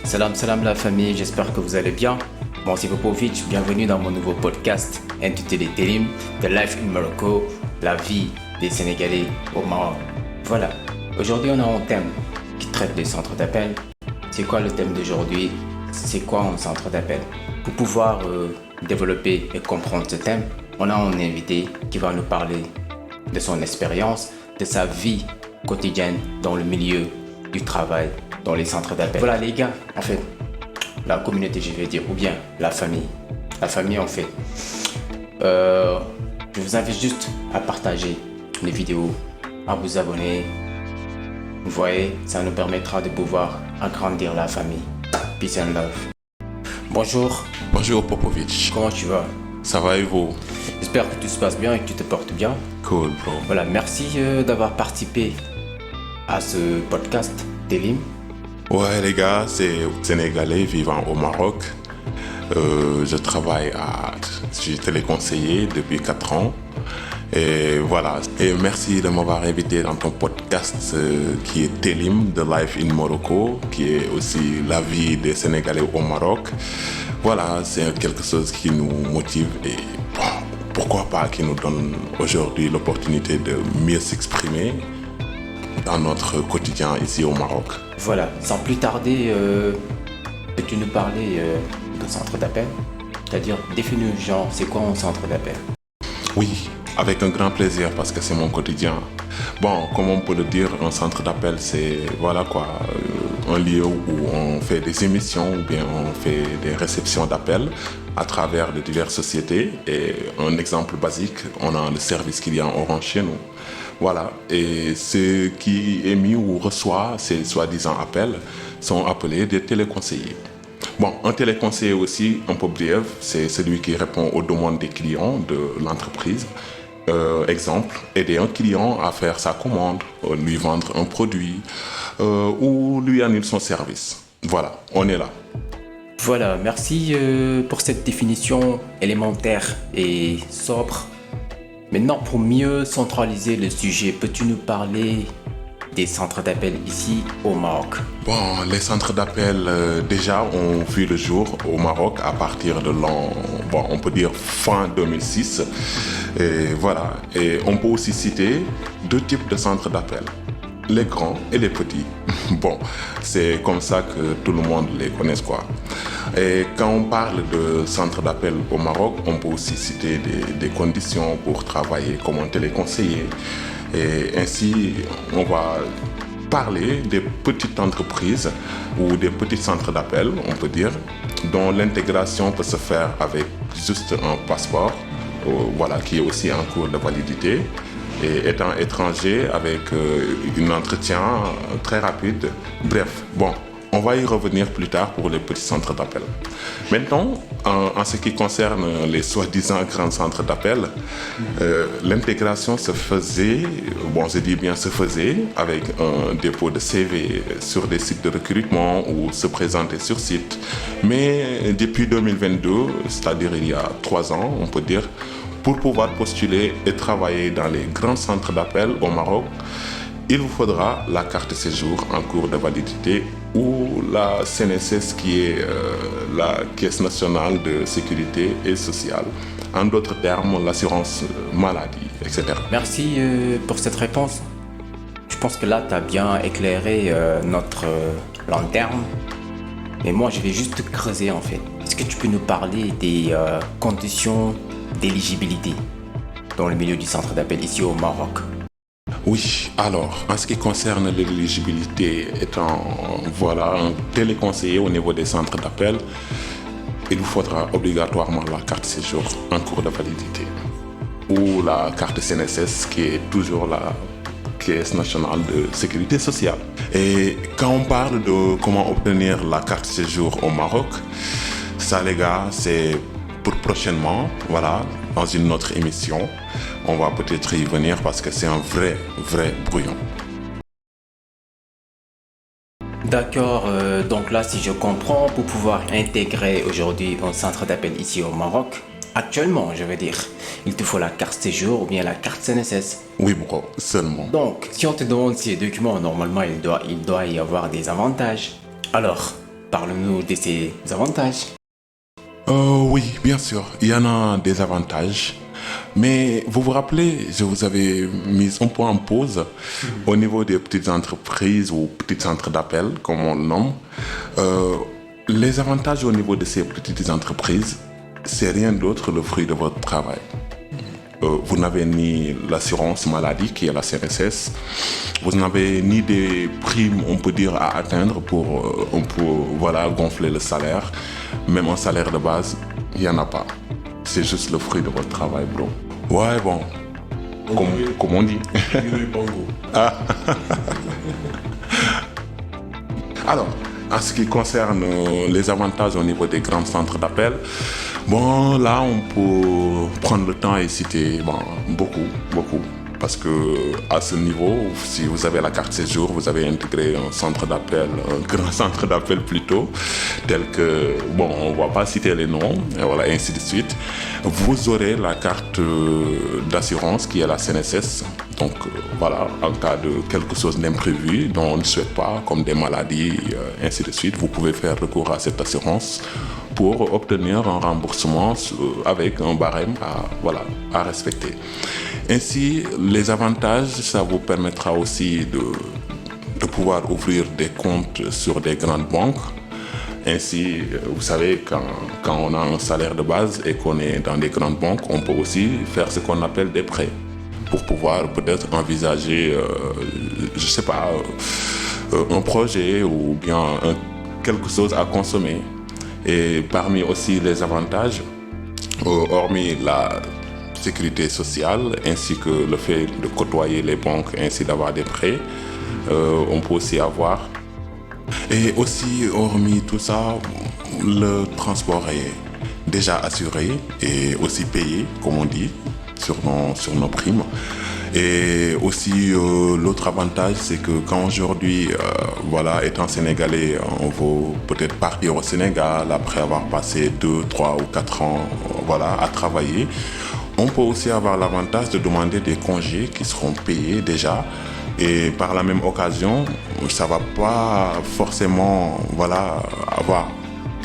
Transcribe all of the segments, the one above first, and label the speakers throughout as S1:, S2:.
S1: Salam la famille, j'espère que vous allez bien. Moi c'est Popovic, bienvenue dans mon nouveau podcast intitulé Telim, The Life in Morocco, la vie des Sénégalais au Maroc. Voilà, aujourd'hui on a un thème qui traite des centres d'appel. C'est quoi le thème d'aujourd'hui? C'est quoi un centre d'appel? Pour pouvoir développer et comprendre ce thème, on a un invité qui va nous parler de son expérience, de sa vie quotidienne dans le milieu du travail, dans les centres d'appel. Voilà les gars, en fait, la communauté je vais dire, ou bien la famille. La famille en fait. Je vous invite juste à partager les vidéos, à vous abonner. Vous voyez, ça nous permettra de pouvoir agrandir la famille. Peace and love. Bonjour.
S2: Bonjour Popovic.
S1: Comment tu vas?
S2: Ça va et vous?
S1: J'espère que tout se passe bien et que tu te portes bien.
S2: Cool bro.
S1: Voilà, merci d'avoir participé à ce podcast Telim.
S2: Ouais les gars, c'est Sénégalais vivant au Maroc. Je travaille je suis téléconseiller depuis 4 ans. Et voilà. Et merci de m'avoir invité dans ton podcast qui est Telim, The Life in Morocco, qui est aussi la vie des Sénégalais au Maroc. Voilà, c'est quelque chose qui nous motive et bon, pourquoi pas qui nous donne aujourd'hui l'opportunité de mieux s'exprimer dans notre quotidien ici au Maroc.
S1: Voilà, sans plus tarder, peux-tu nous parler de centre d'appel? C'est-à-dire, définis genre, c'est quoi un centre d'appel?
S2: Oui, avec un grand plaisir parce que c'est mon quotidien. Bon, comme on peut le dire, un centre d'appel, c'est voilà quoi, un lieu où on fait des émissions ou bien on fait des réceptions d'appels à travers de diverses sociétés. Et un exemple basique, on a le service client Orange chez nous. Voilà, et ceux qui émis ou reçoit ces soi-disant appels sont appelés des téléconseillers. Bon, un téléconseiller aussi, un peu bref, c'est celui qui répond aux demandes des clients de l'entreprise. Exemple, aider un client à faire sa commande, lui vendre un produit ou lui annuler son service. Voilà, on est là.
S1: Voilà, merci pour cette définition élémentaire et sobre. Maintenant, pour mieux centraliser le sujet, peux-tu nous parler des centres d'appel ici au Maroc?
S2: Bon, les centres d'appel déjà ont vu le jour au Maroc à partir de l'an, bon, on peut dire fin 2006. Et voilà, et on peut aussi citer 2 types de centres d'appel, les grands et les petits. Bon, c'est comme ça que tout le monde les connaisse quoi. Et quand on parle de centre d'appel au Maroc, on peut aussi citer des conditions pour travailler comme un téléconseiller. Et ainsi, on va parler des petites entreprises ou des petits centres d'appel, on peut dire, dont l'intégration peut se faire avec juste un passeport, voilà, qui est aussi en cours de validité. Et étant étranger avec un entretien très rapide. Bref, bon, on va y revenir plus tard pour les petits centres d'appel. Maintenant, en ce qui concerne les soi-disant grands centres d'appel, l'intégration se faisait, bon je dis bien se faisait, avec un dépôt de CV sur des sites de recrutement ou se présenter sur site. Mais depuis 2022, c'est-à-dire il y a 3 ans, on peut dire, pour pouvoir postuler et travailler dans les grands centres d'appel au Maroc, il vous faudra la carte séjour en cours de validité ou la CNSS qui est la Caisse nationale de sécurité et sociale. En d'autres termes, l'assurance maladie, etc.
S1: Merci pour cette réponse. Je pense que là, tu as bien éclairé notre lanterne. Mais moi, je vais juste creuser en fait. Est-ce que tu peux nous parler des conditions d'éligibilité dans le milieu du centre d'appel ici au Maroc?
S2: Oui, alors, en ce qui concerne l'éligibilité, étant voilà, un téléconseiller au niveau des centres d'appel, il vous faudra obligatoirement la carte séjour en cours de validité ou la carte CNSS qui est toujours la Caisse nationale de sécurité sociale. Et quand on parle de comment obtenir la carte séjour au Maroc, ça les gars, c'est pour prochainement, voilà, dans une autre émission. On va peut-être y venir parce que c'est un vrai brouillon.
S1: D'accord, donc là, si je comprends, pour pouvoir intégrer aujourd'hui un centre d'appel ici au Maroc, actuellement, je veux dire, il te faut la carte séjour ou bien la carte CNSS.
S2: Oui, bro, seulement.
S1: Donc, si on te demande ces documents, normalement, il doit y avoir des avantages. Alors, parle-nous de ses avantages.
S2: Oui, bien sûr, il y en a des avantages. Mais vous vous rappelez, je vous avais mis un point en pause au niveau des petites entreprises ou petits centres d'appel, comme on le nomme. Les avantages au niveau de ces petites entreprises, c'est rien d'autre le fruit de votre travail. Vous n'avez ni l'assurance maladie qui est la CNSS, vous n'avez ni des primes, on peut dire, à atteindre pour voilà, gonfler le salaire. Même un salaire de base, il n'y en a pas. C'est juste le fruit de votre travail, bro. Ouais, bon, comme on dit. Ah. Alors, en ce qui concerne les avantages au niveau des grands centres d'appel, bon, là, on peut prendre le temps et citer beaucoup. Parce que à ce niveau, si vous avez la carte séjour, vous avez intégré un centre d'appel, un grand centre d'appel plutôt, tel que, bon, on ne va pas citer les noms, et voilà, ainsi de suite. Vous aurez la carte d'assurance qui est la CNSS. Donc voilà, en cas de quelque chose d'imprévu dont on ne souhaite pas, comme des maladies, ainsi de suite, vous pouvez faire recours à cette assurance pour obtenir un remboursement avec un barème à respecter. Ainsi, les avantages, ça vous permettra aussi de pouvoir ouvrir des comptes sur des grandes banques. Ainsi, vous savez, quand on a un salaire de base et qu'on est dans des grandes banques, on peut aussi faire ce qu'on appelle des prêts pour pouvoir peut-être envisager, je sais pas, un projet ou bien quelque chose à consommer. Et parmi aussi les avantages, hormis la sécurité sociale ainsi que le fait de côtoyer les banques ainsi d'avoir des prêts, on peut aussi avoir. Et aussi, hormis tout ça, le transport est déjà assuré et aussi payé, comme on dit, sur nos primes. Et aussi, l'autre avantage, c'est que quand aujourd'hui, étant sénégalais, on veut peut-être partir au Sénégal après avoir passé 2, 3 ou 4 ans, à travailler, on peut aussi avoir l'avantage de demander des congés qui seront payés déjà. Et par la même occasion, ça ne va pas forcément avoir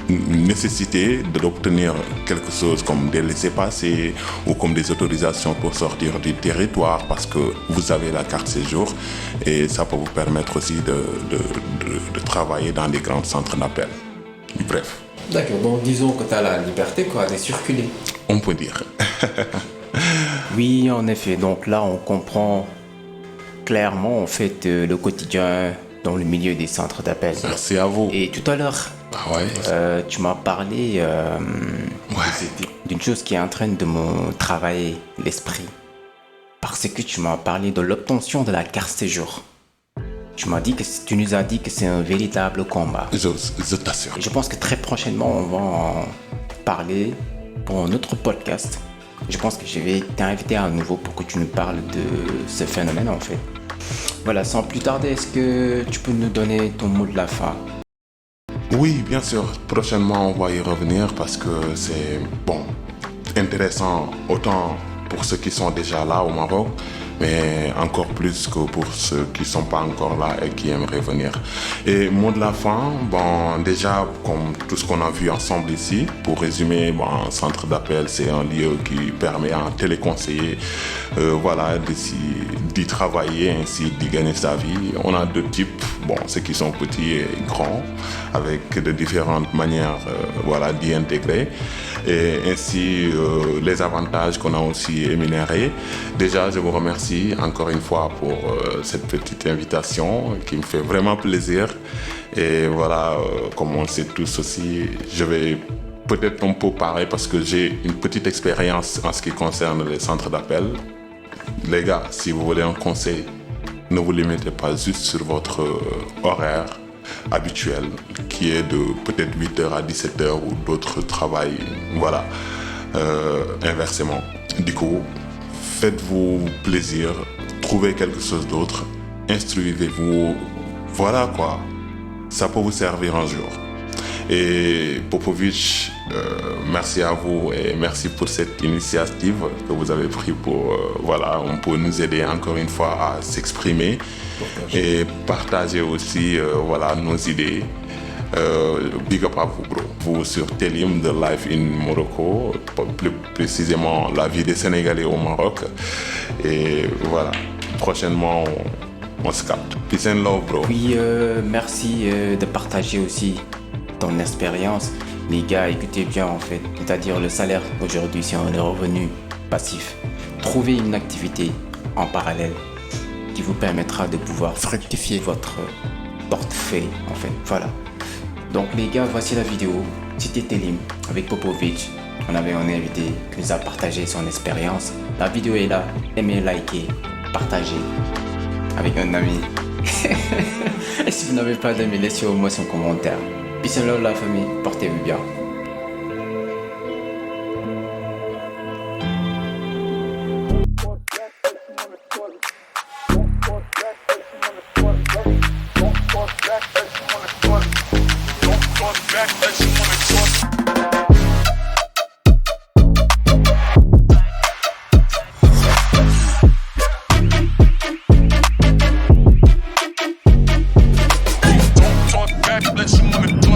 S2: une nécessité d'obtenir quelque chose comme des laissez-passer ou comme des autorisations pour sortir du territoire parce que vous avez la carte séjour et ça peut vous permettre aussi de travailler dans des grands centres d'appel. Bref.
S1: D'accord, donc disons que tu as la liberté de circuler.
S2: On peut dire.
S1: Oui, en effet, donc là on comprend clairement en fait le quotidien dans le milieu des centres d'appel.
S2: Merci à vous.
S1: Et tout à l'heure, tu m'as parlé d'une chose qui est en train de me travailler l'esprit. Parce que tu m'as parlé de l'obtention de la carte séjour. Tu nous as dit que c'est un véritable combat.
S2: Je t'assure.
S1: Et je pense que très prochainement, on va en parler pour un autre podcast. Je pense que je vais t'inviter à nouveau pour que tu nous parles de ce phénomène en fait. Voilà, sans plus tarder, est-ce que tu peux nous donner ton mot de la fin ?
S2: Oui, bien sûr. Prochainement, on va y revenir parce que c'est intéressant autant pour ceux qui sont déjà là au Maroc, mais encore plus que pour ceux qui ne sont pas encore là et qui aimeraient venir. Et mot de la fin, déjà, comme tout ce qu'on a vu ensemble ici, pour résumer, un centre d'appel, c'est un lieu qui permet à un téléconseiller d'y travailler, ainsi d'y gagner sa vie. On a deux types, ceux qui sont petits et grands, avec de différentes manières d'y intégrer. Et ainsi, les avantages qu'on a aussi énumérés. Déjà, je vous remercie encore une fois pour cette petite invitation qui me fait vraiment plaisir. Et comme on le sait tous aussi, je vais peut-être un peu parler parce que j'ai une petite expérience en ce qui concerne les centres d'appel. Les gars, si vous voulez un conseil, ne vous limitez pas juste sur votre horaire habituel qui est de peut-être 8h à 17h ou d'autres travails, inversement. Du coup, faites-vous plaisir, trouvez quelque chose d'autre, instruisez-vous, ça peut vous servir un jour. Et Popovic, merci à vous et merci pour cette initiative que vous avez prise pour pour nous aider encore une fois à s'exprimer et partager aussi nos idées. Big up à vous, bro. Vous sur Telim de Life in Morocco, plus précisément la vie des Sénégalais au Maroc. Et voilà, prochainement, on se capte. Peace and love, bro.
S1: Oui, merci de partager aussi ton expérience. Les gars, écoutez bien en fait, c'est-à-dire le salaire aujourd'hui, c'est un revenu passif. Trouvez une activité en parallèle qui vous permettra de pouvoir fructifier votre portefeuille en fait, voilà. Donc les gars, voici la vidéo. C'était Telim avec Popovic. On avait un invité qui nous a partagé son expérience. La vidéo est là, aimez, likez, partagez avec un ami. Et si vous n'avez pas d'amis, laissez au moins un commentaire. Peace and love la famille, portez-vous bien.
S3: Let you wanna